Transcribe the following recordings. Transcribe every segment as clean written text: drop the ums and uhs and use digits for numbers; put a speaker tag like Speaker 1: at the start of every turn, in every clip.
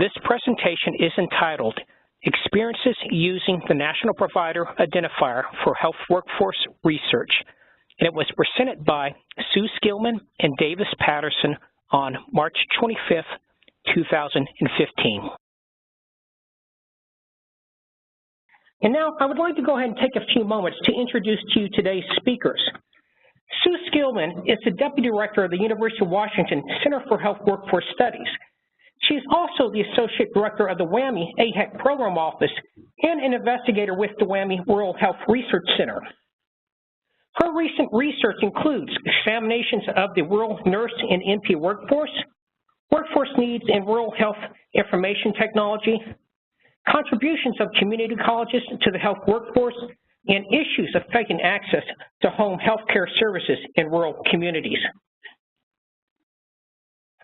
Speaker 1: This presentation is entitled Experiences Using the National Provider Identifier for Health Workforce Research, and it was presented by Sue Skillman and Davis Patterson on March 25th, 2015. And now I would like to go ahead and take a few moments to introduce to you today's speakers. Sue Skillman is the Deputy Director of the University of Washington Center for Health Workforce Studies. She is also the Associate Director of the WWAMI AHEC Program Office and an investigator with the WWAMI Rural Health Research Center. Her recent research includes examinations of the rural nurse and NP workforce needs in rural health information technology, contributions of community colleges to the health workforce, and issues affecting access to home health care services in rural communities.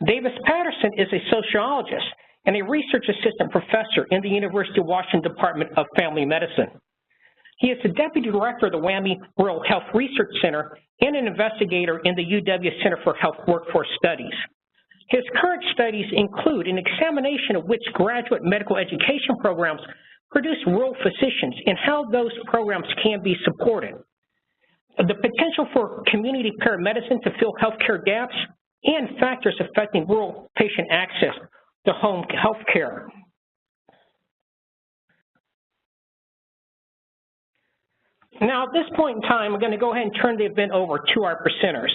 Speaker 1: Davis Patterson is a sociologist and a research assistant professor in the University of Washington Department of Family Medicine. He is the Deputy Director of the WWAMI Rural Health Research Center and an investigator in the UW Center for Health Workforce Studies. His current studies include an examination of which graduate medical education programs produce rural physicians and how those programs can be supported, the potential for community paramedicine to fill healthcare gaps, and factors affecting rural patient access to home health care. Now, at this point in time, I'm going to go ahead and turn the event over to our presenters.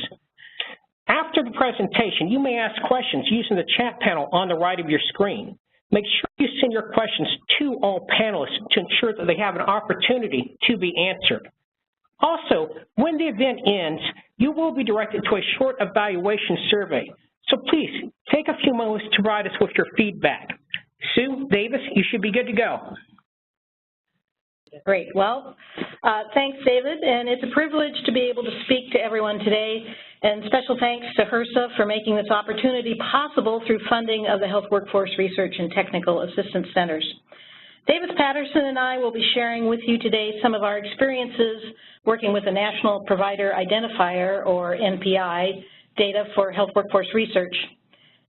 Speaker 1: After the presentation, you may ask questions using the chat panel on the right of your screen. Make sure you send your questions to all panelists to ensure that they have an opportunity to be answered. Also, when the event ends, you will be directed to a short evaluation survey. So please, take a few moments to provide us with your feedback. Sue, Davis, you should be good to go.
Speaker 2: Great. Well, thanks, David, and it's a privilege to be able to speak to everyone today, and special thanks to HRSA for making this opportunity possible through funding of the Health Workforce Research and Technical Assistance Centers. Davis Patterson and I will be sharing with you today some of our experiences working with the National Provider Identifier, or NPI, data for health workforce research.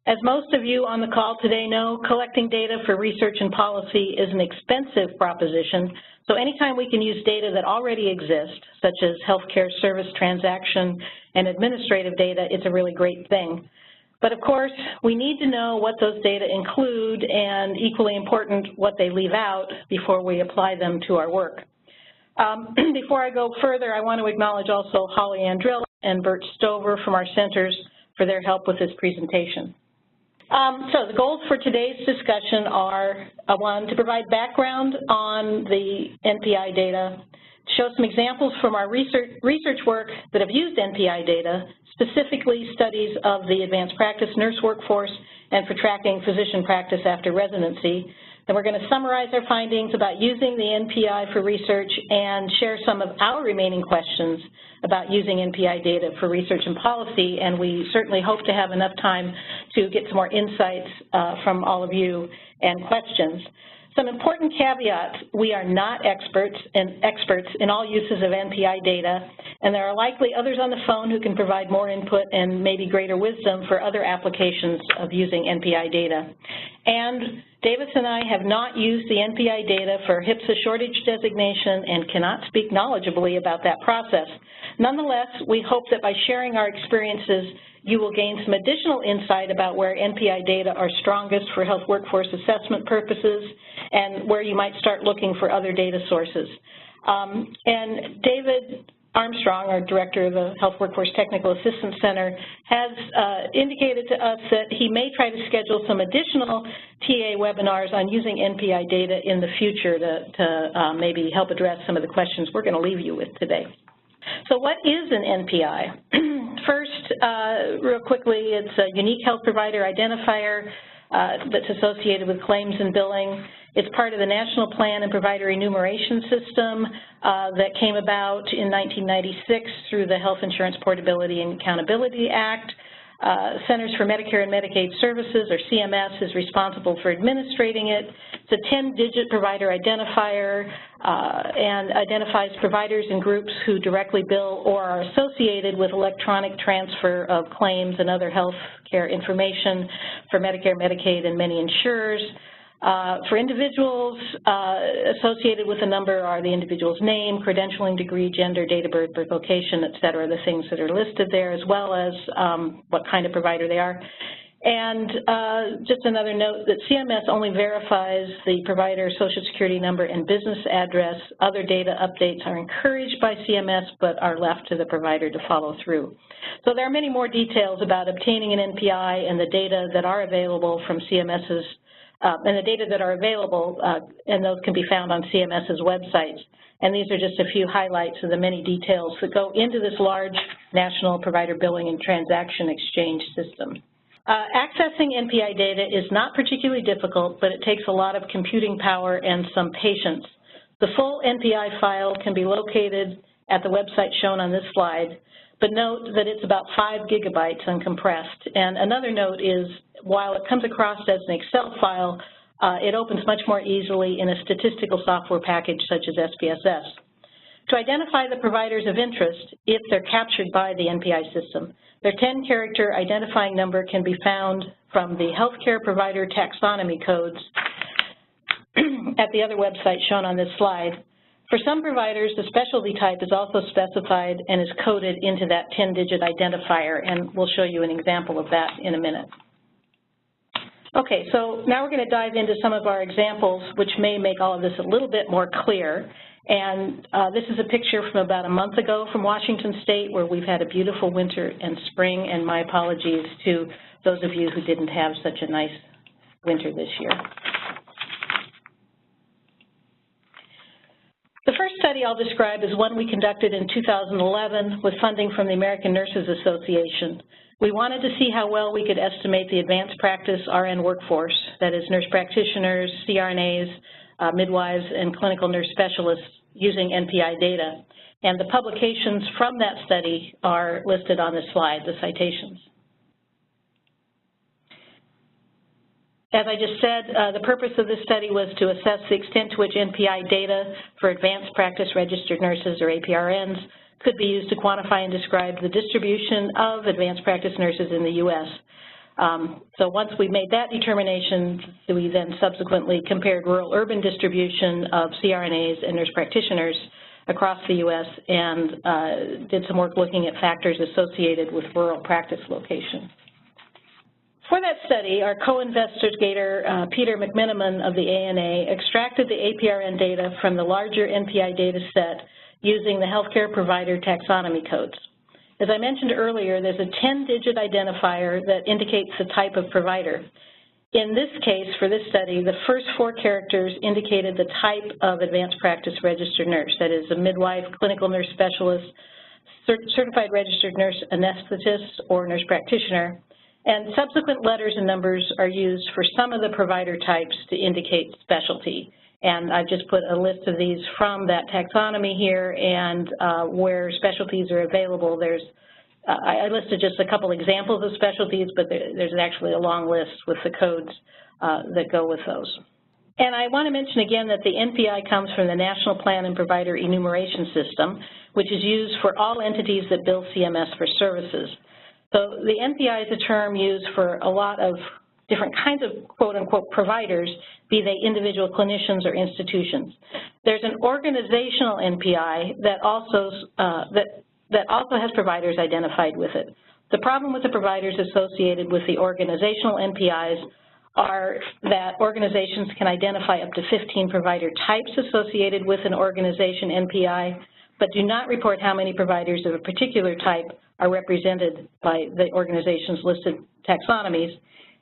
Speaker 2: As most of you on the call today know, collecting data for research and policy is an expensive proposition, so anytime we can use data that already exists, such as healthcare service transaction and administrative data, it's a really great thing. But of course, we need to know what those data include and, equally important, what they leave out before we apply them to our work. Before I go further, I want to acknowledge also Holly Andrilla and Bert Stover from our centers for their help with this presentation. So the goals for today's discussion are, one, to provide background on the NPI data, show some examples from our research work that have used NPI data, specifically studies of the advanced practice nurse workforce and for tracking physician practice after residency. Then we're going to summarize our findings about using the NPI for research and share some of our remaining questions about using NPI data for research and policy, and we certainly hope to have enough time to get some more insights from all of you and questions. Some important caveats: we are not experts in all uses of NPI data, and there are likely others on the phone who can provide more input and maybe greater wisdom for other applications of using NPI data. And Davis and I have not used the NPI data for HPSA shortage designation and cannot speak knowledgeably about that process. Nonetheless, we hope that by sharing our experiences, you will gain some additional insight about where NPI data are strongest for health workforce assessment purposes and where you might start looking for other data sources. And David Armstrong, our director of the Health Workforce Technical Assistance Center, has indicated to us that he may try to schedule some additional TA webinars on using NPI data in the future to maybe help address some of the questions we're going to leave you with today. So what is an NPI? First, real quickly, it's a unique health provider identifier that's associated with claims and billing. It's part of the National Plan and Provider Enumeration System that came about in 1996 through the Health Insurance Portability and Accountability Act. Centers for Medicare and Medicaid Services, or CMS, is responsible for administrating it. It's a 10-digit provider identifier and identifies providers and groups who directly bill or are associated with electronic transfer of claims and other health care information for Medicare, Medicaid, and many insurers. For individuals, associated with the number are the individual's name, credentialing degree, gender, date of birth, location, et cetera, the things that are listed there, as well as what kind of provider they are. And just another note that CMS only verifies the provider's Social Security number and business address. Other data updates are encouraged by CMS but are left to the provider to follow through. So there are many more details about obtaining an NPI and the data that are available from CMS's and the data that are available, and those can be found on CMS's websites. And these are just a few highlights of the many details that go into this large national provider billing and transaction exchange system. Accessing NPI data is not particularly difficult, but it takes a lot of computing power and some patience. The full NPI file can be located at the website shown on this slide, but note that it's about 5 gigabytes uncompressed. And another note is, while it comes across as an Excel file, it opens much more easily in a statistical software package such as SPSS. To identify the providers of interest, if they're captured by the NPI system, their 10-character identifying number can be found from the healthcare provider taxonomy codes at the other website shown on this slide. For some providers, the specialty type is also specified and is coded into that 10-digit identifier, and we'll show you an example of that in a minute. Okay, so now we're going to dive into some of our examples, which may make all of this a little bit more clear. And this is a picture from about a month ago from Washington State, where we've had a beautiful winter and spring, and my apologies to those of you who didn't have such a nice winter this year. The first study I'll describe is one we conducted in 2011 with funding from the American Nurses Association. We wanted to see how well we could estimate the advanced practice RN workforce, that is nurse practitioners, CRNAs, midwives, and clinical nurse specialists using NPI data. And the publications from that study are listed on this slide, the citations. As I just said, the purpose of this study was to assess the extent to which NPI data for advanced practice registered nurses, or APRNs, could be used to quantify and describe the distribution of advanced practice nurses in the U.S. So once we made that determination, we then subsequently compared rural-urban distribution of CRNAs and nurse practitioners across the U.S. and did some work looking at factors associated with rural practice location. For that study, our co-investigator, Peter McMiniman of the ANA, extracted the APRN data from the larger NPI data set using the healthcare provider taxonomy codes. As I mentioned earlier, there's a 10-digit identifier that indicates the type of provider. In this case, for this study, the first 4 characters indicated the type of advanced practice registered nurse, that is a midwife, clinical nurse specialist, certified registered nurse anesthetist, or nurse practitioner, and subsequent letters and numbers are used for some of the provider types to indicate specialty. And I've just put a list of these from that taxonomy here, and where specialties are available, I listed just a couple examples of specialties, but there's actually a long list with the codes that go with those. And I want to mention again that the NPI comes from the National Plan and Provider Enumeration System, which is used for all entities that bill CMS for services. So the NPI is a term used for a lot of different kinds of quote-unquote providers, be they individual clinicians or institutions. There's an organizational NPI that also has providers identified with it. The problem with the providers associated with the organizational NPIs are that organizations can identify up to 15 provider types associated with an organization NPI, but do not report how many providers of a particular type are represented by the organization's listed taxonomies.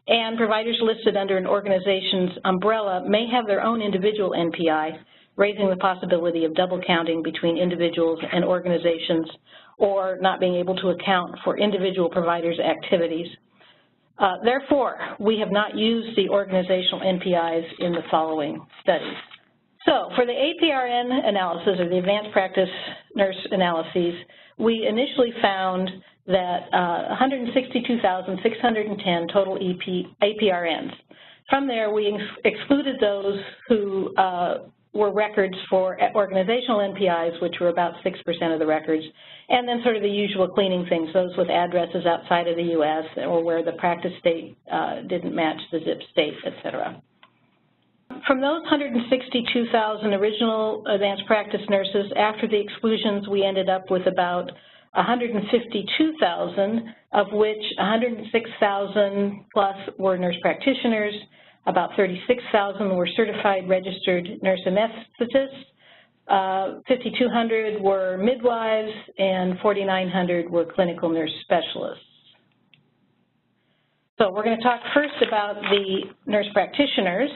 Speaker 2: And providers listed under an organization's umbrella may have their own individual NPI, raising the possibility of double counting between individuals and organizations, or not being able to account for individual providers' activities. Therefore, we have not used the organizational NPIs in the following studies. So for the APRN analysis, or the advanced practice nurse analyses, we initially found that 162,610 total APRNs. From there, we excluded those who were records for organizational NPIs, which were about 6% of the records, and then sort of the usual cleaning things, those with addresses outside of the U.S. or where the practice state didn't match the zip state, et cetera. From those 162,000 original advanced practice nurses, after the exclusions, we ended up with about 152,000, of which 106,000 plus were nurse practitioners, about 36,000 were certified registered nurse anesthetists, 5,200 were midwives, and 4,900 were clinical nurse specialists. So we're going to talk first about the nurse practitioners.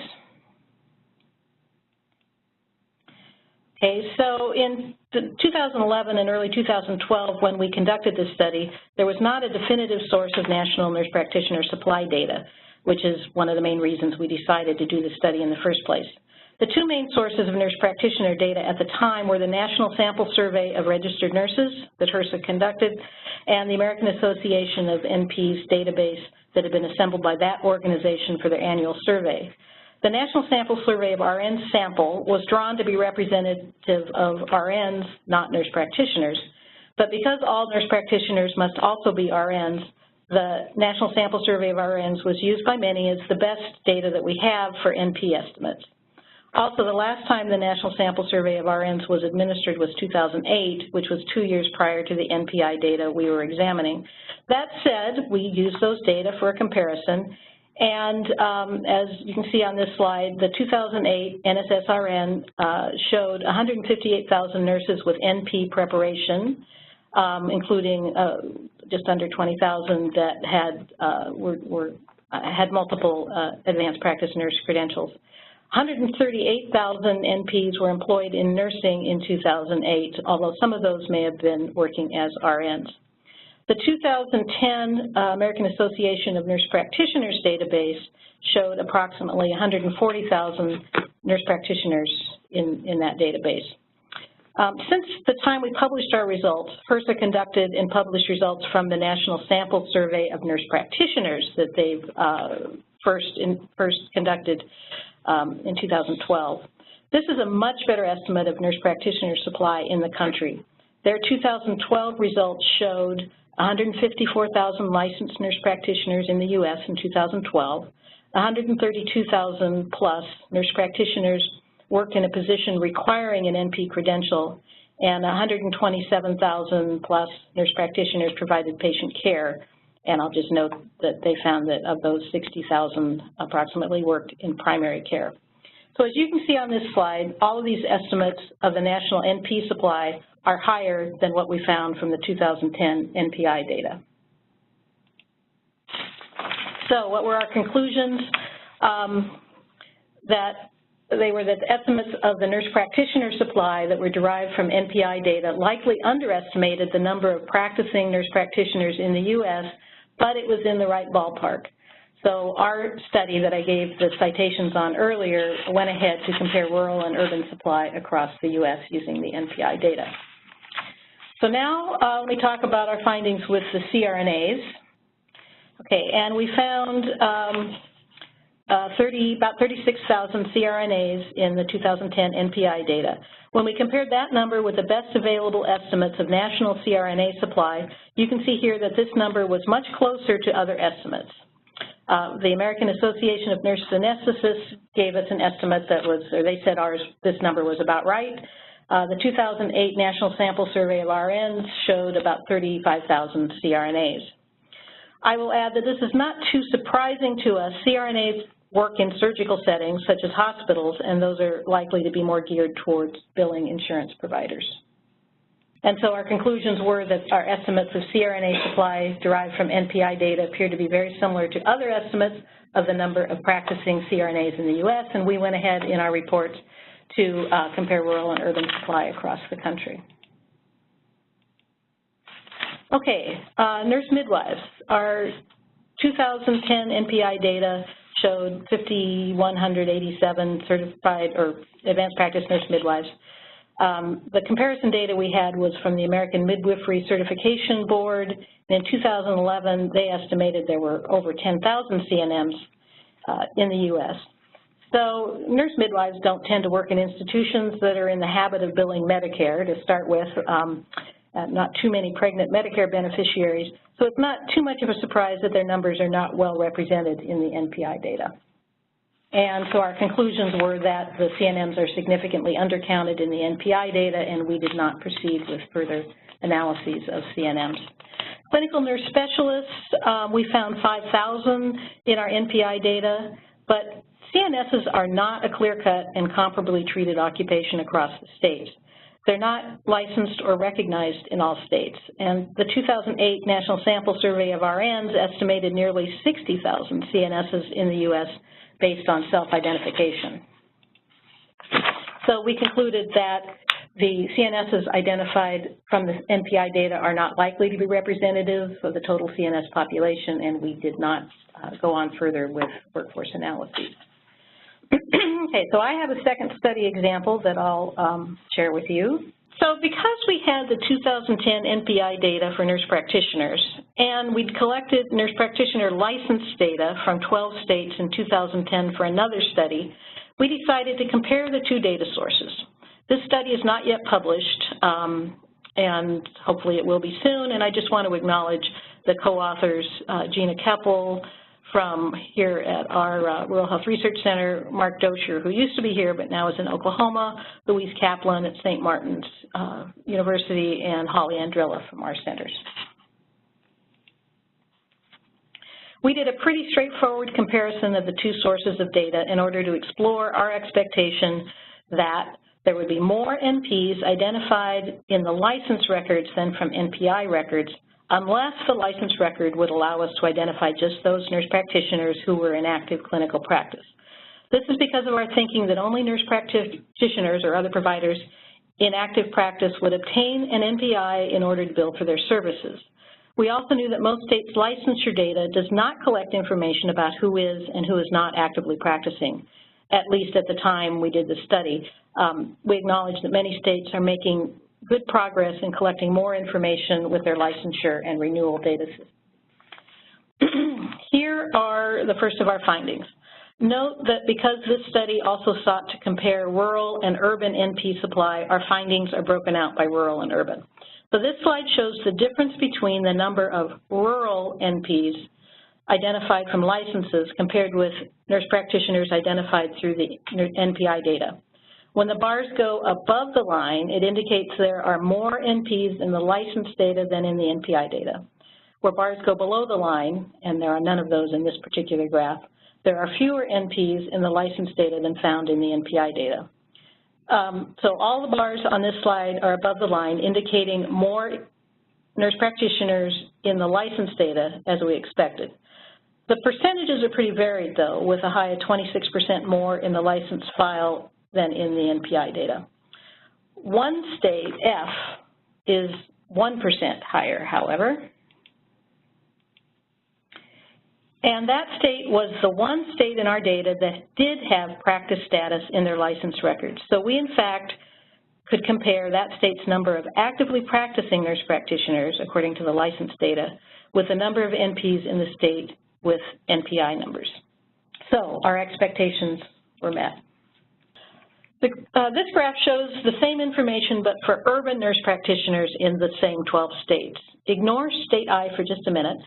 Speaker 2: Okay, so in 2011 and early 2012, when we conducted this study, there was not a definitive source of national nurse practitioner supply data, which is one of the main reasons we decided to do the study in the first place. The two main sources of nurse practitioner data at the time were the National Sample Survey of Registered Nurses that HRSA conducted and the American Association of NPs database that had been assembled by that organization for their annual survey. The National Sample Survey of RN sample was drawn to be representative of RNs, not nurse practitioners, but because all nurse practitioners must also be RNs, the National Sample Survey of RNs was used by many as the best data that we have for NP estimates. Also, the last time the National Sample Survey of RNs was administered was 2008, which was 2 years prior to the NPI data we were examining. That said, we used those data for a comparison, and as you can see on this slide, the 2008 NSSRN showed 158,000 nurses with NP preparation, including just under 20,000 that had multiple advanced practice nurse credentials. 138,000 NPs were employed in nursing in 2008, although some of those may have been working as RNs. The 2010 American Association of Nurse Practitioners database showed approximately 140,000 nurse practitioners in that database. Since the time we published our results, HRSA conducted and published results from the National Sample Survey of Nurse Practitioners that they've first conducted in 2012. This is a much better estimate of nurse practitioner supply in the country. Their 2012 results showed 154,000 licensed nurse practitioners in the U.S. in 2012, 132,000 plus nurse practitioners work in a position requiring an NP credential, and 127,000 plus nurse practitioners provided patient care. And I'll just note that they found that of those, 60,000 approximately worked in primary care. So as you can see on this slide, all of these estimates of the national NP supply are higher than what we found from the 2010 NPI data. So what were our conclusions? They were that the estimates of the nurse practitioner supply that were derived from NPI data likely underestimated the number of practicing nurse practitioners in the U.S., but it was in the right ballpark. So our study that I gave the citations on earlier went ahead to compare rural and urban supply across the U.S. using the NPI data. So now let me talk about our findings with the CRNAs. Okay, and we found about 36,000 CRNAs in the 2010 NPI data. When we compared that number with the best available estimates of national CRNA supply, you can see here that this number was much closer to other estimates. The American Association of Nurse Anesthetists gave us an estimate that was, or they said this number was about right. The 2008 National Sample Survey of RNs showed about 35,000 CRNAs. I will add that this is not too surprising to us. CRNAs work in surgical settings such as hospitals, and those are likely to be more geared towards billing insurance providers. And so our conclusions were that our estimates of CRNA supply derived from NPI data appear to be very similar to other estimates of the number of practicing CRNAs in the U.S., and we went ahead in our reports to compare rural and urban supply across the country. Okay, nurse midwives. Our 2010 NPI data showed 5,187 certified or advanced practice nurse midwives. The comparison data we had was from the American Midwifery Certification Board. In 2011, they estimated there were over 10,000 CNMs in the U.S. So nurse midwives don't tend to work in institutions that are in the habit of billing Medicare to start with, not too many pregnant Medicare beneficiaries. So it's not too much of a surprise that their numbers are not well represented in the NPI data. And so our conclusions were that the CNMs are significantly undercounted in the NPI data, and we did not proceed with further analyses of CNMs. Clinical nurse specialists, we found 5,000 in our NPI data, but CNSs are not a clear-cut and comparably treated occupation across the states. They're not licensed or recognized in all states, and the 2008 National Sample Survey of RNs estimated nearly 60,000 CNSs in the U.S. based on self-identification. So we concluded that the CNSs identified from the NPI data are not likely to be representative of the total CNS population, and we did not go on further with workforce analyses. Okay, so I have a second study example that I'll share with you. So because we had the 2010 NPI data for nurse practitioners, and we'd collected nurse practitioner license data from 12 states in 2010 for another study, we decided to compare the two data sources. This study is not yet published, and hopefully it will be soon, and I just want to acknowledge the co-authors, Gina Keppel from here at our Rural Health Research Center, Mark Dozier, who used to be here but now is in Oklahoma, Louise Kaplan at St. Martin's University, and Holly Andrilla from our centers. We did a pretty straightforward comparison of the two sources of data in order to explore our expectation that there would be more NPs identified in the license records than from NPI records, unless the license record would allow us to identify just those nurse practitioners who were in active clinical practice. This is because of our thinking that only nurse practitioners or other providers in active practice would obtain an NPI in order to bill for their services. We also knew that most states' licensure data does not collect information about who is and who is not actively practicing, at least at the time we did the study. We acknowledge that many states are making good progress in collecting more information with their licensure and renewal data. Here are the first of our findings. Note that because this study also sought to compare rural and urban NP supply, our findings are broken out by rural and urban. So this slide shows the difference between the number of rural NPs identified from licenses compared with nurse practitioners identified through the NPI data. When the bars go above the line, it indicates there are more NPs in the license data than in the NPI data. Where bars go below the line, and there are none of those in this particular graph, there are fewer NPs in the license data than found in the NPI data. So all the bars on this slide are above the line, indicating more nurse practitioners in the license data as we expected. The percentages are pretty varied, though, with a high of 26% more in the license file than in the NPI data. One state, F, is 1% higher, however. And that state was the one state in our data that did have practice status in their license records. So we, in fact, could compare that state's number of actively practicing nurse practitioners, according to the license data, with the number of NPs in the state with NPI numbers. So our expectations were met. This graph shows the same information, but for urban nurse practitioners in the same 12 states. Ignore state I for just a minute,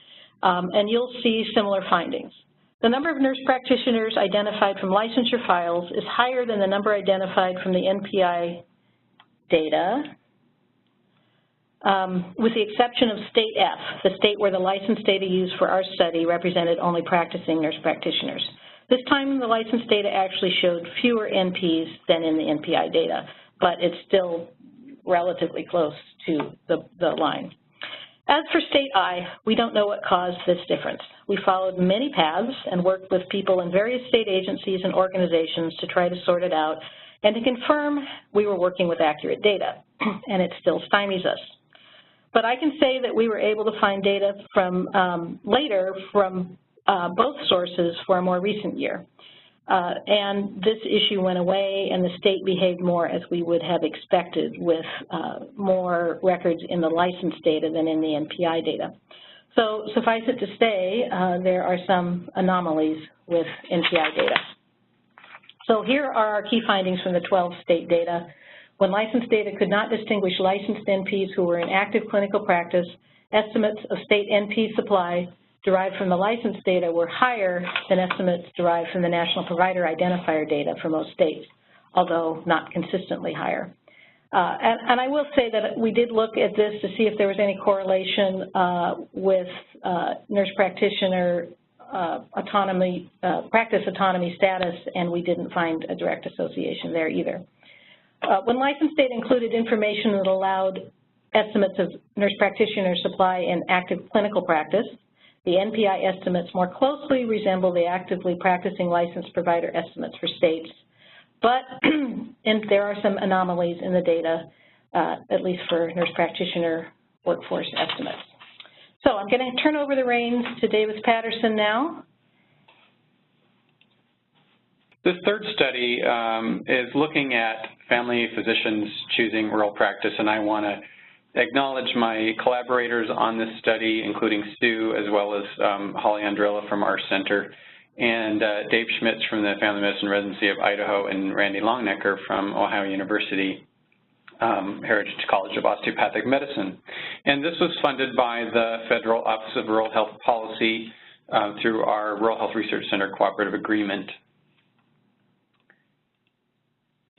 Speaker 2: and you'll see similar findings. The number of nurse practitioners identified from licensure files is higher than the number identified from the NPI data, with the exception of state F, the state where the license data used for our study represented only practicing nurse practitioners. This time the license data actually showed fewer NPs than in the NPI data, but it's still relatively close to the line. As for state I, we don't know what caused this difference. We followed many paths and worked with people in various state agencies and organizations to try to sort it out and to confirm we were working with accurate data, and it still stymies us. But I can say that we were able to find data from later from both sources for a more recent year. And this issue went away, and the state behaved more as we would have expected, with more records in the licensed data than in the NPI data. So suffice it to say, there are some anomalies with NPI data. So here are our key findings from the 12 state data. When licensed data could not distinguish licensed NPs who were in active clinical practice, estimates of state NP supply derived from the licensed data were higher than estimates derived from the National Provider Identifier data for most states, although not consistently higher. And I will say that we did look at this to see if there was any correlation with nurse practitioner autonomy, practice autonomy status, and we didn't find a direct association there either. When licensed data included information that allowed estimates of nurse practitioner supply in active clinical practice, the NPI estimates more closely resemble the actively practicing licensed provider estimates for states. But and there are some anomalies in the data, at least for nurse practitioner workforce estimates. So I'm going to turn over the reins to Davis Patterson now.
Speaker 3: This third study is looking at family physicians choosing rural practice, and I want to acknowledge my collaborators on this study, including Sue, as well as Holly Andrilla from our center, and Dave Schmitz from the Family Medicine Residency of Idaho, and Randy Longnecker from Ohio University Heritage College of Osteopathic Medicine. And this was funded by the Federal Office of Rural Health Policy through our Rural Health Research Center Cooperative Agreement.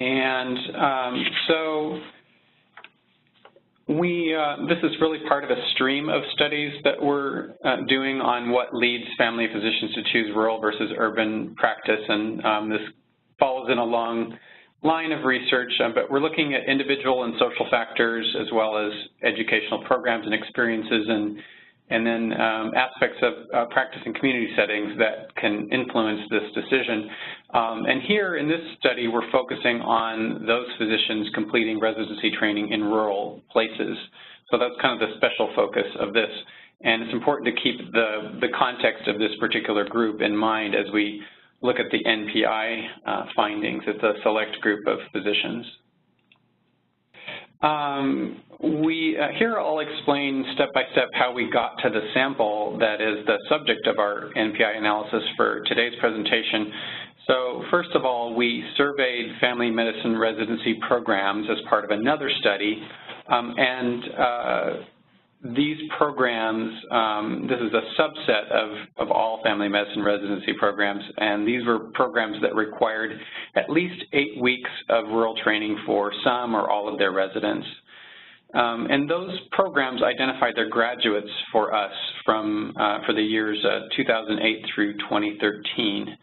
Speaker 3: And so this is really part of a stream of studies that we're doing on what leads family physicians to choose rural versus urban practice, and this follows in a long line of research, but we're looking at individual and social factors as well as educational programs and experiences, and then aspects of practice in community settings that can influence this decision. And here in this study, we're focusing on those physicians completing residency training in rural places. So that's kind of the special focus of this. And it's important to keep the context of this particular group in mind as we look at the NPI findings. It's a select group of physicians. Here I'll explain step by step how we got to the sample that is the subject of our NPI analysis for today's presentation. So first of all, we surveyed family medicine residency programs as part of another study, these programs, this is a subset of all family medicine residency programs, and these were programs that required at least 8 weeks of rural training for some or all of their residents. And those programs identified their graduates for us for the years 2008 through 2013.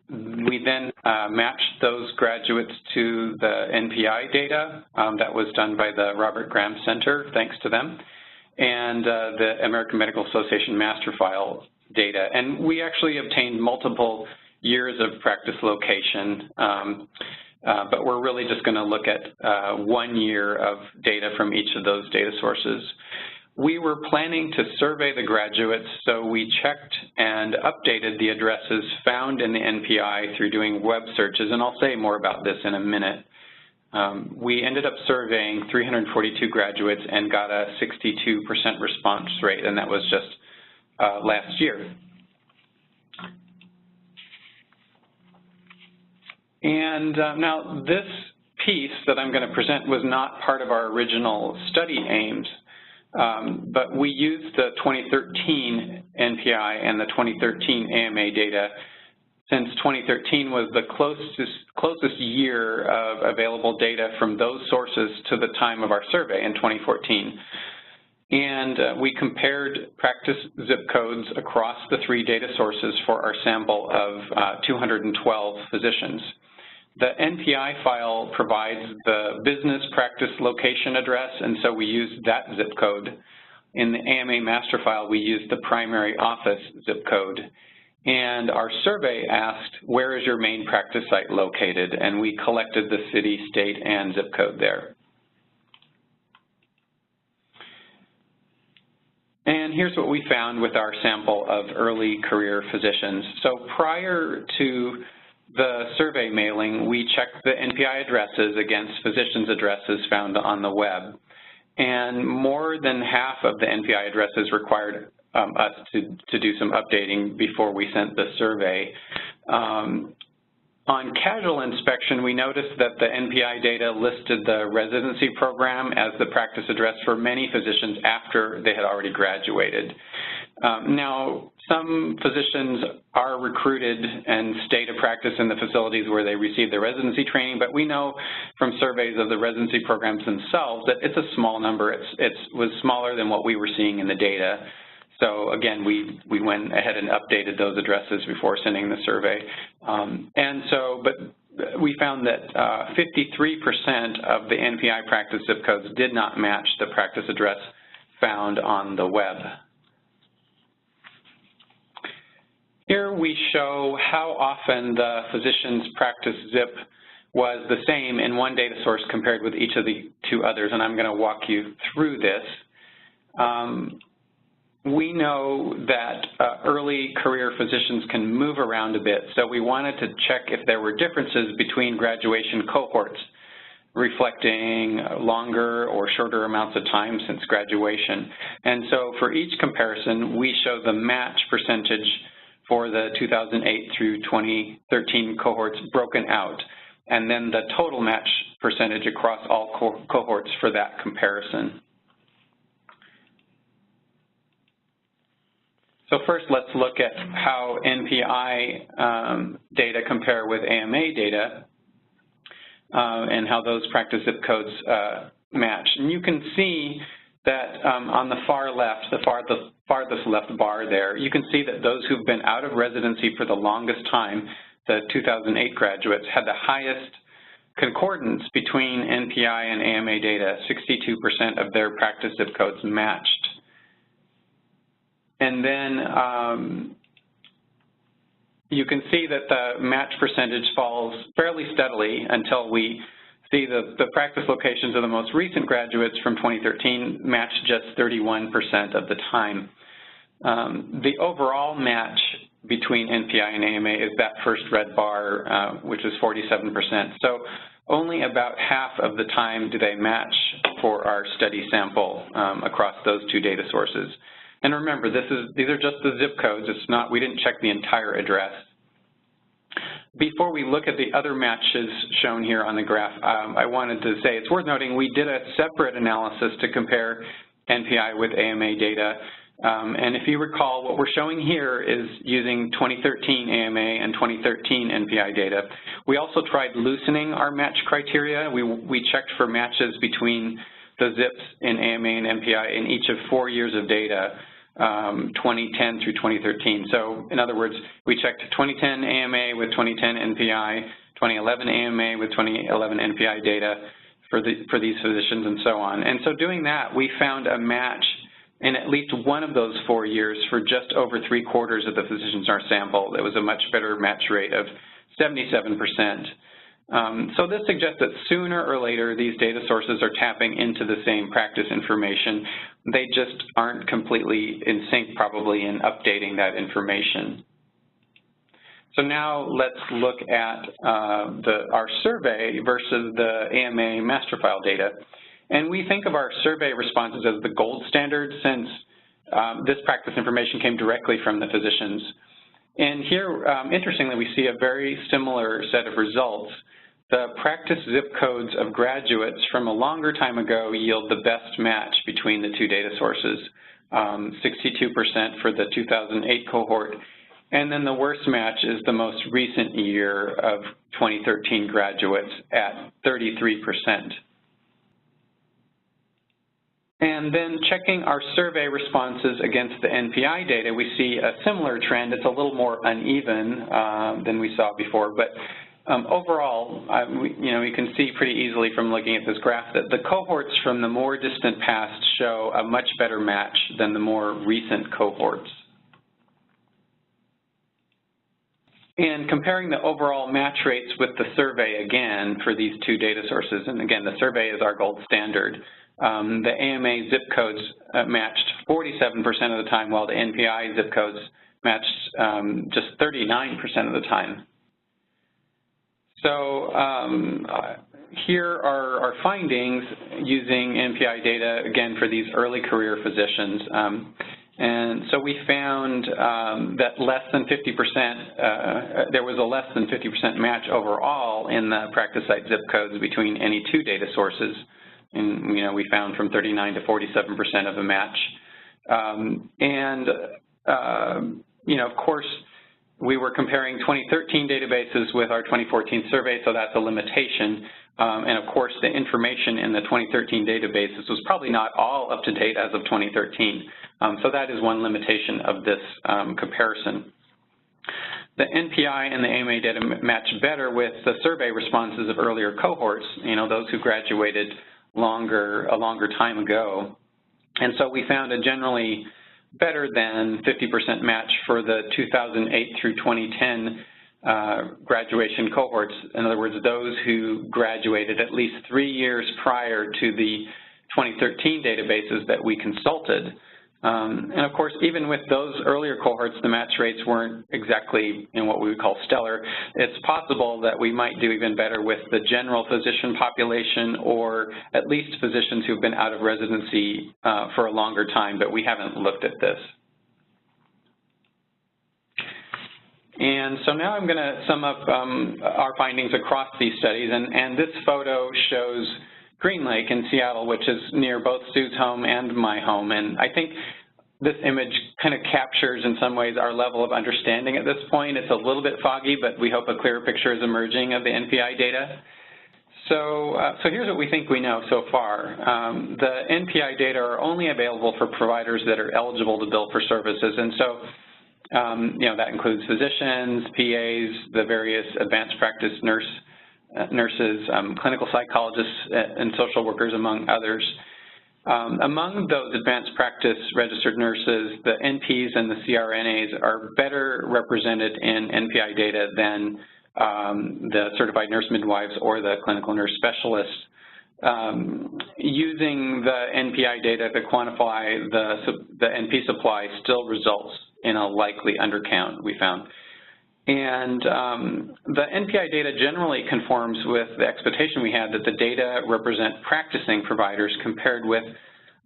Speaker 3: We then matched those graduates to the NPI data that was done by the Robert Graham Center, thanks to them, and the American Medical Association master file data. And we actually obtained multiple years of practice location, but we're really just going to look at 1 year of data from each of those data sources. We were planning to survey the graduates, so we checked and updated the addresses found in the NPI through doing web searches, and I'll say more about this in a minute. We ended up surveying 342 graduates and got a 62% response rate, and that was just last year. And now this piece that I'm going to present was not part of our original study aims. But we used the 2013 NPI and the 2013 AMA data, since 2013 was the closest year of available data from those sources to the time of our survey in 2014. And we compared practice zip codes across the 3 data sources for our sample of 212 physicians. The NPI file provides the business practice location address, and so we used that zip code. In the AMA master file, we used the primary office zip code. And our survey asked, where is your main practice site located? And we collected the city, state, and zip code there. And And here's what we found with our sample of early career physicians. So prior to the survey mailing, we checked the NPI addresses against physicians' addresses found on the web. And more than half of the NPI addresses required us to do some updating before we sent the survey. On casual inspection, we noticed that the NPI data listed the residency program as the practice address for many physicians after they had already graduated. Now, some physicians are recruited and stay to practice in the facilities where they receive their residency training, but we know from surveys of the residency programs themselves that it's a small number. It was smaller than what we were seeing in the data. So again, we went ahead and updated those addresses before sending the survey. But we found that 53% of the NPI practice zip codes did not match the practice address found on the web. Here we show how often the physician's practice zip was the same in one data source compared with each of the two others, and I'm going to walk you through this. We know that early career physicians can move around a bit, so we wanted to check if there were differences between graduation cohorts, reflecting longer or shorter amounts of time since graduation. And so for each comparison, we show the match percentage for the 2008 through 2013 cohorts broken out, and then the total match percentage across all cohorts for that comparison. So first, let's look at how NPI data compare with AMA data and how those practice zip codes match. And you can see that on the far left, the farthest left bar there, you can see that those who've been out of residency for the longest time, the 2008 graduates, had the highest concordance between NPI and AMA data. 62% of their practice zip codes matched. And then you can see that the match percentage falls fairly steadily until we see the practice locations of the most recent graduates from 2013 match just 31% of the time. The overall match between NPI and AMA is that first red bar, which is 47%. So only about half of the time do they match for our study sample across those two data sources. And remember, these are just the zip codes. It's not, we didn't check the entire address. Before we look at the other matches shown here on the graph, I wanted to say it's worth noting we did a separate analysis to compare NPI with AMA data. And if you recall, what we're showing here is using 2013 AMA and 2013 NPI data. We also tried loosening our match criteria. We checked for matches between the zips in AMA and NPI in each of 4 years of data, 2010 through 2013. So in other words, we checked 2010 AMA with 2010 NPI, 2011 AMA with 2011 NPI data for these physicians and so on. And so doing that, we found a match in at least one of those 4 years for just over 3/4 of the physicians in our sample. It was a much better match rate of 77%. So this suggests that sooner or later these data sources are tapping into the same practice information. They just aren't completely in sync probably in updating that information. So now let's look at our survey versus the AMA master file data. And we think of our survey responses as the gold standard since this practice information came directly from the physicians. And here, interestingly, we see a very similar set of results. The practice zip codes of graduates from a longer time ago yield the best match between the two data sources, 62% for the 2008 cohort. And then the worst match is the most recent year of 2013 graduates at 33%. And then checking our survey responses against the NPI data, we see a similar trend. It's a little more uneven than we saw before, but overall, you can see pretty easily from looking at this graph that the cohorts from the more distant past show a much better match than the more recent cohorts. And comparing the overall match rates with the survey again for these two data sources, and again, the survey is our gold standard. The AMA zip codes matched 47% of the time, while the NPI zip codes matched just 39% of the time. So here are our findings using NPI data, again, for these early career physicians. And so we found that less than 50%, there was a less than 50% match overall in the practice site zip codes between any two data sources. And, we found from 39 to 47% of a match. Of course, we were comparing 2013 databases with our 2014 survey, so that's a limitation. And of course, the information in the 2013 databases was probably not all up to date as of 2013. So that is one limitation of this comparison. The NPI and the AMA data match better with the survey responses of earlier cohorts, those who graduated a longer time ago. And so we found a generally better than 50% match for the 2008 through 2010 graduation cohorts. In other words, those who graduated at least 3 years prior to the 2013 databases that we consulted. And of course, even with those earlier cohorts, the match rates weren't exactly in what we would call stellar. It's possible that we might do even better with the general physician population, or at least physicians who've been out of residency for a longer time, but we haven't looked at this. And so now I'm going to sum up our findings across these studies, and this photo shows Green Lake in Seattle, which is near both Sue's home and my home. And I think this image kind of captures in some ways our level of understanding at this point. It's a little bit foggy, but we hope a clearer picture is emerging of the NPI data. So here's what we think we know so far. The NPI data are only available for providers that are eligible to bill for services. And so, that includes physicians, PAs, the various advanced practice nurses, clinical psychologists, and social workers, among others. Among those advanced practice registered nurses, the NPs and the CRNAs are better represented in NPI data than the certified nurse midwives or the clinical nurse specialists. Using the NPI data to quantify the NP supply still results in a likely undercount, we found. And the NPI data generally conforms with the expectation we had that the data represent practicing providers compared with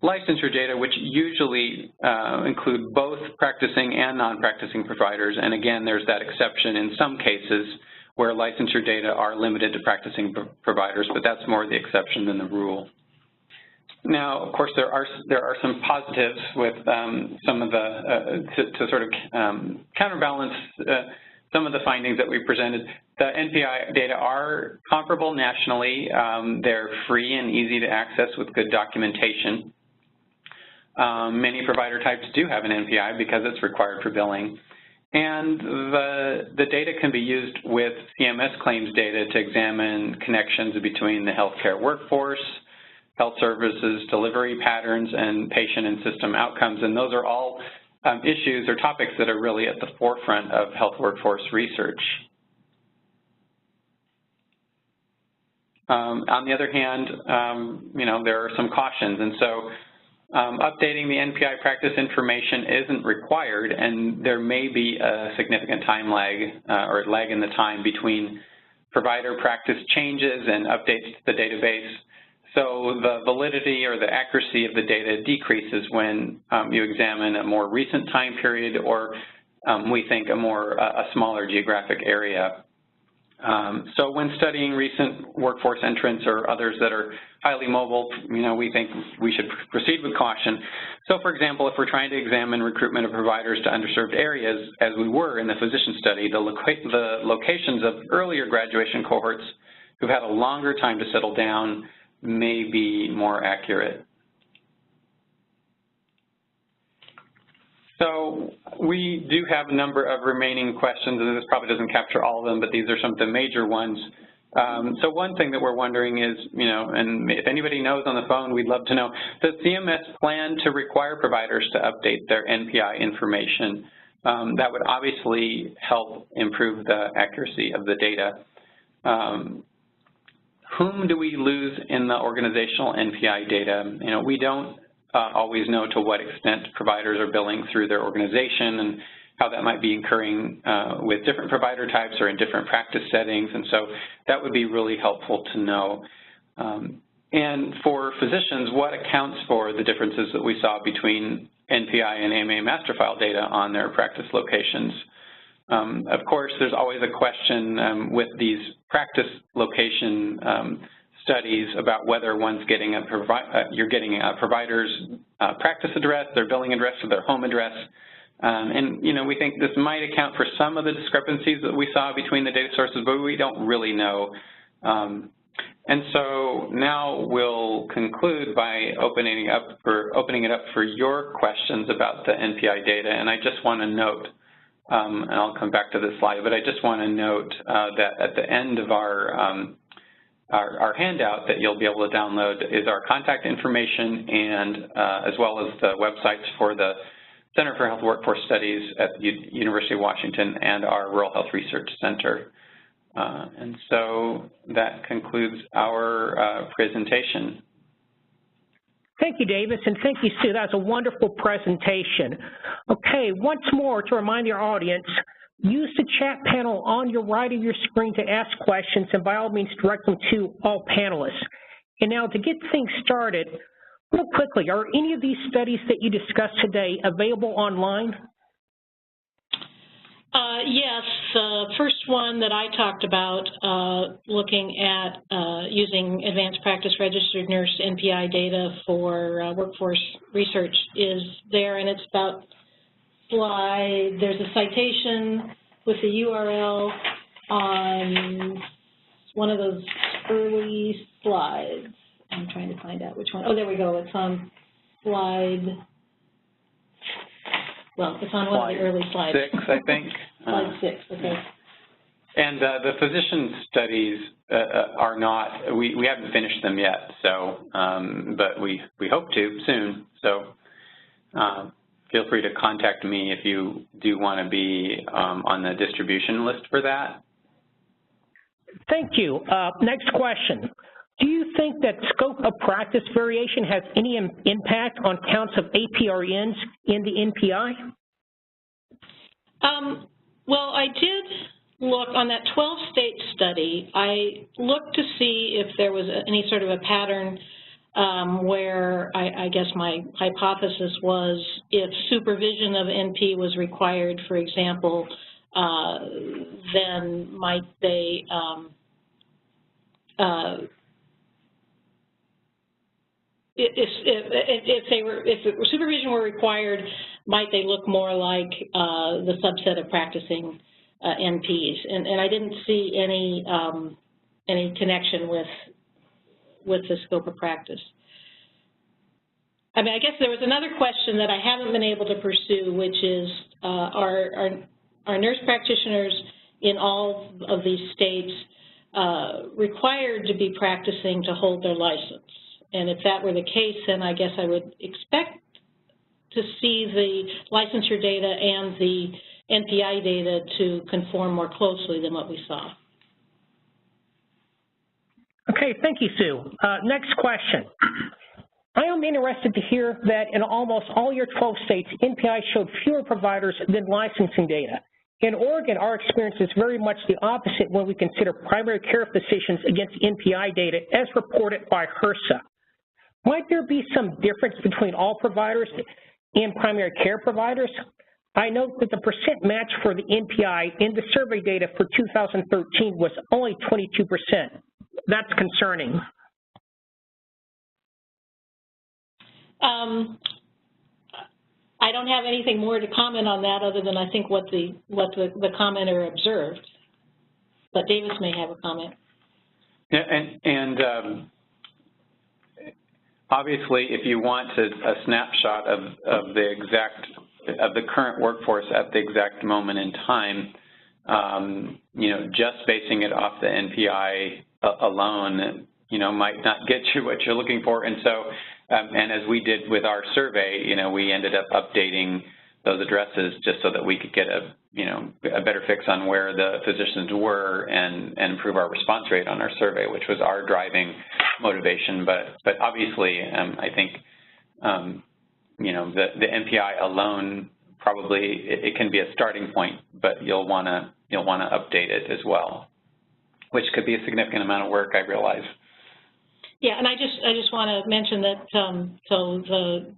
Speaker 3: licensure data, which usually include both practicing and non-practicing providers. And again, there's that exception in some cases where licensure data are limited to practicing providers, but that's more the exception than the rule. Now, of course, there are some positives with some of the, to sort of counterbalance some of the findings that we presented. The NPI data are comparable nationally. They're free and easy to access with good documentation. Many provider types do have an NPI because it's required for billing. And the data can be used with CMS claims data to examine connections between the healthcare workforce, health services, delivery patterns, and patient and system outcomes. And those are all issues or topics that are really at the forefront of health workforce research. On the other hand, there are some cautions, and so updating the NPI practice information isn't required, and there may be a significant time lag or lag in the time between provider practice changes and updates to the database. So the validity or the accuracy of the data decreases when you examine a more recent time period, or we think a smaller geographic area. So when studying recent workforce entrants or others that are highly mobile, we think we should proceed with caution. So for example, if we're trying to examine recruitment of providers to underserved areas, as we were in the physician study, the locations of earlier graduation cohorts who've had a longer time to settle down may be more accurate. So we do have a number of remaining questions, and this probably doesn't capture all of them, but these are some of the major ones. So one thing that we're wondering is, and if anybody knows on the phone, we'd love to know, does CMS plan to require providers to update their NPI information? that would obviously help improve the accuracy of the data. Whom do we lose in the organizational NPI data? You know, we don't always know to what extent providers are billing through their organization and how that might be occurring with different provider types or in different practice settings, and so that would be really helpful to know. And for physicians, what accounts for the differences that we saw between NPI and AMA master file data on their practice locations? Of course, there's always a question with these practice location studies about whether one's getting you're getting a provider's practice address, their billing address, or their home address. And, you know, we think this might account for some of the discrepancies that we saw between the data sources, but we don't really know. And so now we'll conclude by opening it up for your questions about the NPI data. And I just want to note, and I'll come back to this slide, but I just want to note that at the end of our handout that you'll be able to download is our contact information and as well as the websites for the Center for Health Workforce Studies at the University of Washington and our Rural Health Research Center. And so that concludes our presentation.
Speaker 1: Thank you, Davis, and thank you, Sue. That was a wonderful presentation. Okay, once more to remind your audience, use the chat panel on your right of your screen to ask questions, and by all means direct them to all panelists. And now to get things started, real quickly, are any of these studies that you discussed today available online?
Speaker 2: Yes, first one that I talked about, looking at using advanced practice registered nurse NPI data for workforce research is there, and it's about slide, there's a citation with the URL on one of those early slides. I'm trying to find out which one. Oh, there we go. It's on slide, well, it's on one of the early slides.
Speaker 3: 6, I think.
Speaker 2: Slide 6, okay.
Speaker 3: And the physician studies are not, we haven't finished them yet, so, but we hope to soon. So feel free to contact me if you do want to be on the distribution list for that.
Speaker 1: Thank you. Next question. Do you think that scope of practice variation has any impact on counts of APRNs in the NPI?
Speaker 2: Well, I did look on that 12-state study. I looked to see if there was any sort of a pattern where I guess my hypothesis was if supervision of NP was required, for example, then might they if supervision were required, might they look more like the subset of practicing NPs? And I didn't see any connection with the scope of practice. I mean, I guess there was another question that I haven't been able to pursue, which is are nurse practitioners in all of these states required to be practicing to hold their license? And if that were the case, then I guess I would expect to see the licensure data and the NPI data to conform more closely than what we saw.
Speaker 1: Okay, thank you, Sue. Next question. I am interested to hear that in almost all your 12 states, NPI showed fewer providers than licensing data. In Oregon, our experience is very much the opposite when we consider primary care physicians against NPI data as reported by HRSA. Might there be some difference between all providers and primary care providers? I note that the percent match for the NPI in the survey data for 2013 was only 22%. That's concerning.
Speaker 2: I don't have anything more to comment on that other than I think what the commenter observed. But Davis may have a comment.
Speaker 3: Yeah, and obviously, if you want a snapshot of the current workforce at the exact moment in time, you know, just basing it off the NPI alone, you know, might not get you what you're looking for. And so, and as we did with our survey, you know, we ended up updating those addresses just so that we could get a better fix on where the physicians were and improve our response rate on our survey, which was our driving motivation. But obviously, I think the NPI alone probably it can be a starting point, but you'll want to update it as well, which could be a significant amount of work, I realize.
Speaker 2: Yeah, and I just want to mention that so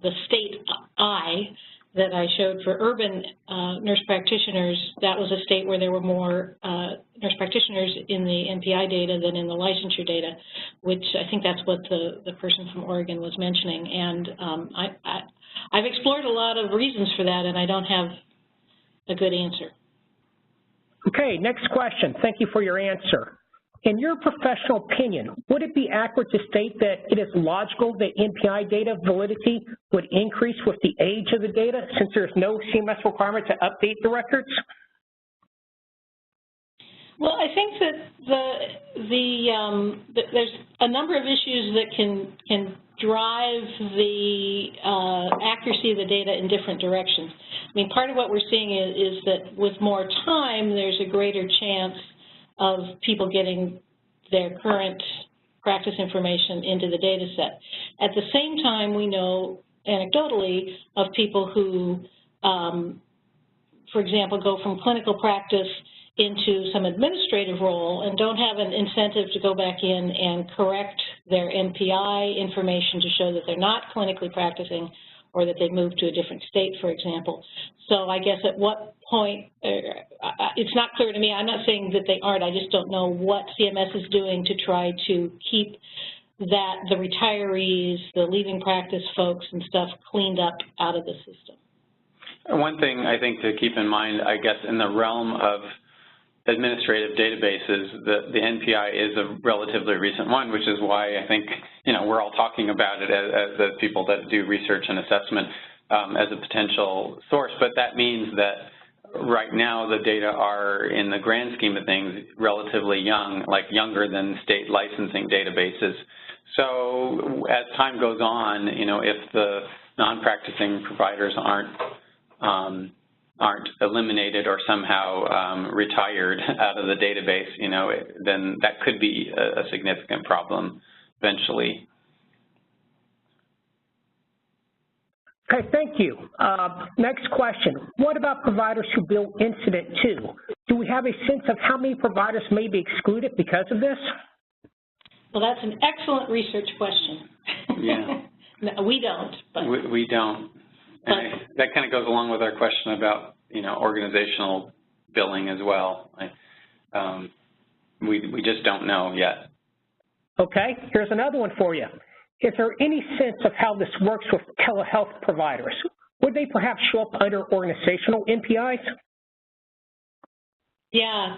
Speaker 2: the state I that I showed for urban nurse practitioners, that was a state where there were more nurse practitioners in the NPI data than in the licensure data, which I think that's what the person from Oregon was mentioning. And I've explored a lot of reasons for that, and I don't have a good answer.
Speaker 1: Okay, next question. Thank you for your answer. In your professional opinion, would it be accurate to state that it is logical that NPI data validity would increase with the age of the data since there's no CMS requirement to update the records?
Speaker 2: Well, I think that there's a number of issues that can drive the accuracy of the data in different directions. I mean, part of what we're seeing is that with more time, there's a greater chance of people getting their current practice information into the data set. At the same time, we know anecdotally of people who, for example, go from clinical practice into some administrative role and don't have an incentive to go back in and correct their NPI information to show that they're not clinically practicing or that they've moved to a different state, for example. So I guess at what point, it's not clear to me. I'm not saying that they aren't. I just don't know what CMS is doing to try to keep that, the retirees, the leaving practice folks and stuff cleaned up out of the system.
Speaker 3: One thing I think to keep in mind, I guess, in the realm of administrative databases, the NPI is a relatively recent one, which is why I think, we're all talking about it as the people that do research and assessment as a potential source. But that means that right now the data are, in the grand scheme of things, relatively young, like younger than state licensing databases. So as time goes on, if the non-practicing providers aren't eliminated or somehow retired out of the database, then that could be a significant problem eventually.
Speaker 1: Okay, thank you. Next question. What about providers who bill incident to? Do we have a sense of how many providers may be excluded because of this?
Speaker 2: Well, that's an excellent research question.
Speaker 3: Yeah.
Speaker 2: No, we don't. But
Speaker 3: we don't. And that kind of goes along with our question about, organizational billing as well. We just don't know yet.
Speaker 1: Okay, here's another one for you. Is there any sense of how this works with telehealth providers? Would they perhaps show up under organizational NPIs?
Speaker 2: Yeah,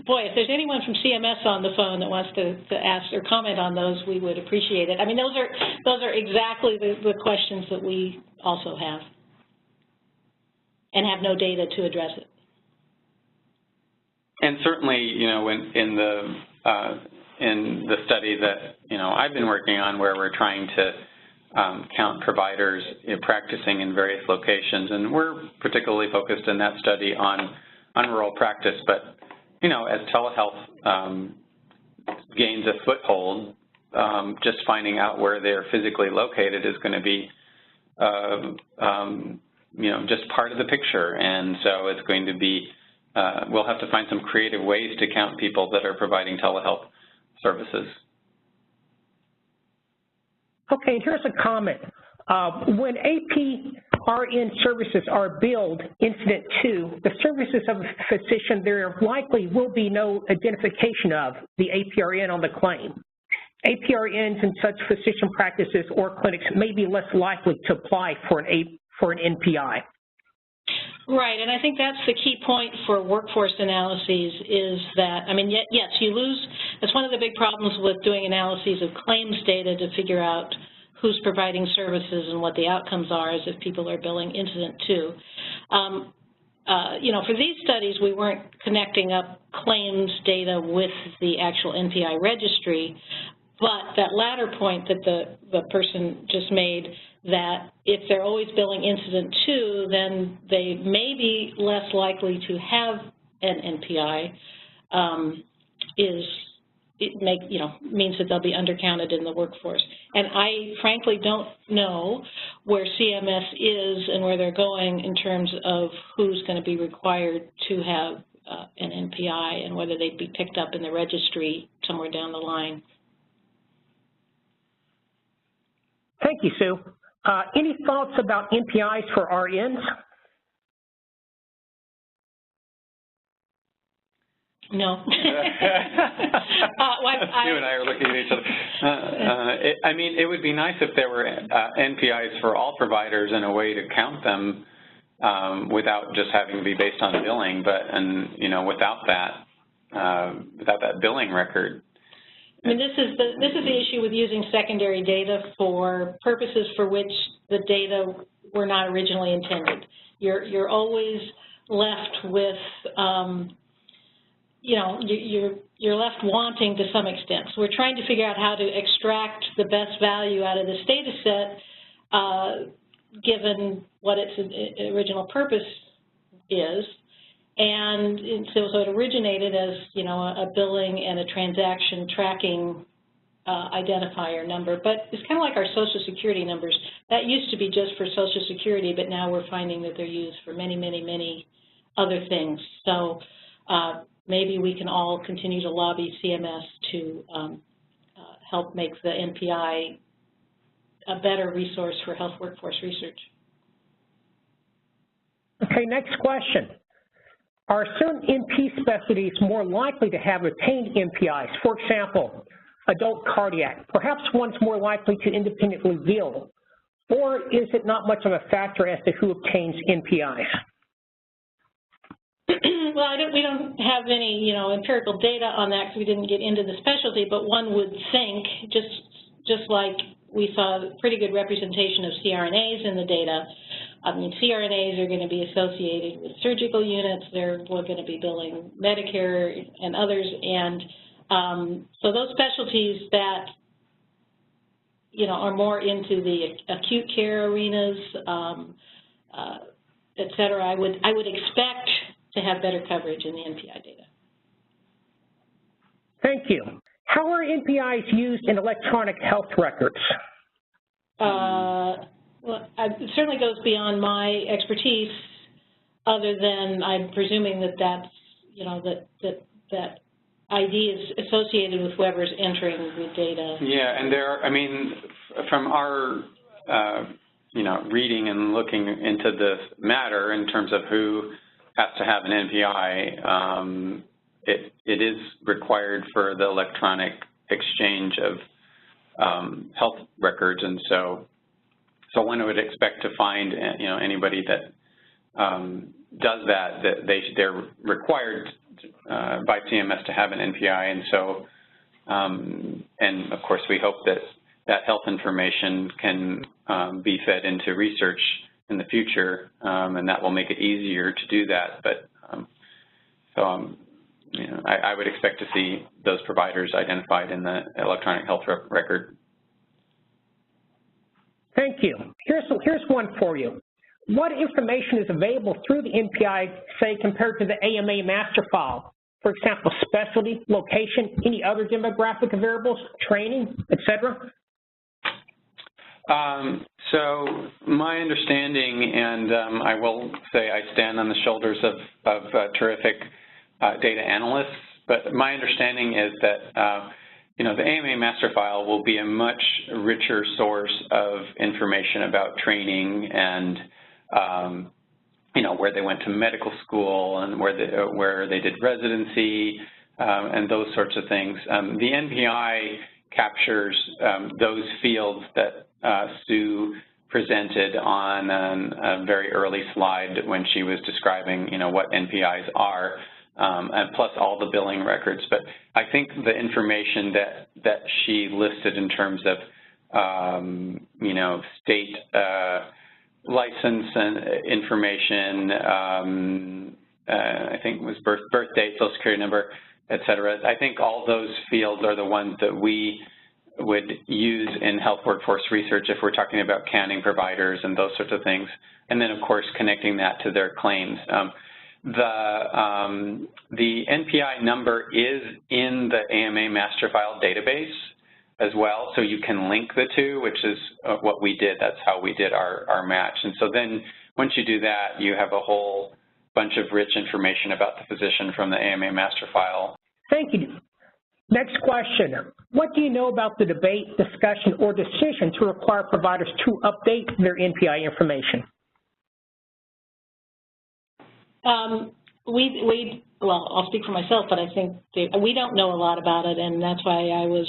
Speaker 2: boy, if there's anyone from CMS on the phone that wants to ask or comment on those, we would appreciate it. I mean, those are exactly the questions that we also have and have no data to address it.
Speaker 3: And certainly, in the study that, I've been working on where we're trying to count providers practicing in various locations, and we're particularly focused in that study on rural practice, but, as telehealth gains a foothold, just finding out where they're physically located is going to be, just part of the picture, and so it's going to be, we'll have to find some creative ways to count people that are providing telehealth services.
Speaker 1: Okay, here's a comment. When APRN services are billed incident to, the services of a physician, there likely will be no identification of the APRN on the claim. APRNs in such physician practices or clinics may be less likely to apply for an NPI.
Speaker 2: Right, and I think that's the key point for workforce analyses is that, I mean, yes, you lose, that's one of the big problems with doing analyses of claims data to figure out who's providing services and what the outcomes are as if people are billing incident to. For these studies, we weren't connecting up claims data with the actual NPI registry. But that latter point that the person just made, that if they're always billing incident 2, then they may be less likely to have an NPI, means that they'll be undercounted in the workforce. And I frankly don't know where CMS is and where they're going in terms of who's going to be required to have an NPI and whether they'd be picked up in the registry somewhere down the line.
Speaker 1: Thank you, Sue. Any thoughts about NPIs for RNs?
Speaker 3: You
Speaker 2: No.
Speaker 3: and I are looking at each other. I mean, it would be nice if there were NPIs for all providers in a way to count them without just having to be based on billing, without that billing record.
Speaker 2: I mean, this is the issue with using secondary data for purposes for which the data were not originally intended. You're always left with, you're left wanting to some extent. So we're trying to figure out how to extract the best value out of this data set, given what its original purpose is. And so it originated as, a billing and a transaction tracking identifier number. But it's kind of like our Social Security numbers. That used to be just for Social Security, but now we're finding that they're used for many, many, many other things. So maybe we can all continue to lobby CMS to help make the NPI a better resource for health workforce research.
Speaker 1: Okay, next question. Are certain NP specialties more likely to have obtained NPIs? For example, adult cardiac, perhaps one's more likely to independently bill, or is it not much of a factor as to who obtains NPIs?
Speaker 2: Well, we don't have any, empirical data on that because we didn't get into the specialty, but one would think, just like we saw a pretty good representation of CRNAs in the data. I mean, CRNAs are going to be associated with surgical units. They're going to be billing Medicare and others. And so those specialties that, are more into the acute care arenas, et cetera, I would expect to have better coverage in the NPI data.
Speaker 1: Thank you. How are NPIs used in electronic health records?
Speaker 2: Well, it certainly goes beyond my expertise, other than I'm presuming that that's, that ID is associated with whoever's entering the data.
Speaker 3: Yeah, and from our, reading and looking into this matter in terms of who has to have an NPI, it is required for the electronic exchange of health records, and so one would expect to find, anybody that does that they're required by CMS to have an NPI, and so, and of course we hope that health information can be fed into research in the future, and that will make it easier to do that. But I would expect to see those providers identified in the electronic health record.
Speaker 1: Thank you. Here's one for you. What information is available through the NPI, say, compared to the AMA master file? For example, specialty, location, any other demographic variables, training, et cetera?
Speaker 3: So my understanding, and I will say I stand on the shoulders of terrific data analysts, but my understanding is that the AMA master file will be a much richer source of information about training and where they went to medical school and where they did residency and those sorts of things. The NPI captures those fields that Sue presented on a very early slide when she was describing, what NPIs are, and plus all the billing records. But I think the information that she listed in terms of, state license and information, I think it was birth date, social security number, et cetera. I think all those fields are the ones that we would use in health workforce research if we're talking about counting providers and those sorts of things. And then, of course, connecting that to their claims. The NPI number is in the AMA master file database as well, so you can link the two, which is what we did. That's how we did our match. And so then once you do that, you have a whole bunch of rich information about the physician from the AMA master file.
Speaker 1: Thank you. Next question. What do you know about the debate, discussion, or decision to require providers to update their NPI information?
Speaker 2: Well, I'll speak for myself, but I think we don't know a lot about it, and that's why I was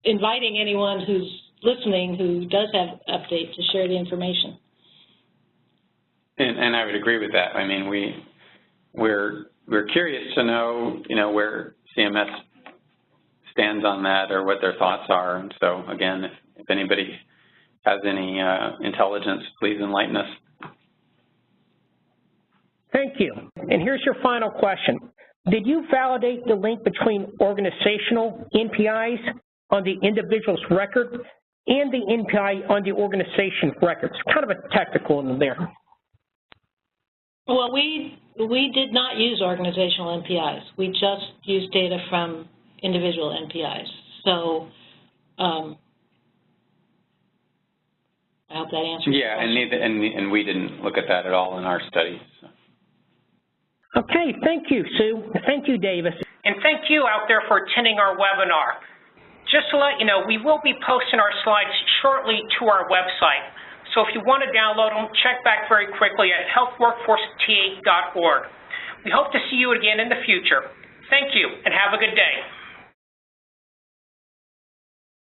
Speaker 2: inviting anyone who's listening who does have update to share the information.
Speaker 3: And I would agree with that. I mean, we're curious to know, where CMS stands on that or what their thoughts are. And so, again, if anybody has any intelligence, please enlighten us.
Speaker 1: Thank you. And here's your final question. Did you validate the link between organizational NPIs on the individual's record and the NPI on the organization records? Kind of a technical in there.
Speaker 2: Well, we did not use organizational NPIs. We just used data from individual NPIs. So I hope that answers your question.
Speaker 3: And we didn't look at that at all in our study. So.
Speaker 1: Okay, thank you, Sue. Thank you, Davis. And thank you out there for attending our webinar. Just to let you know, we will be posting our slides shortly to our website. So if you want to download them, check back very quickly at healthworkforceta.org. We hope to see you again in the future. Thank you, and have a good day.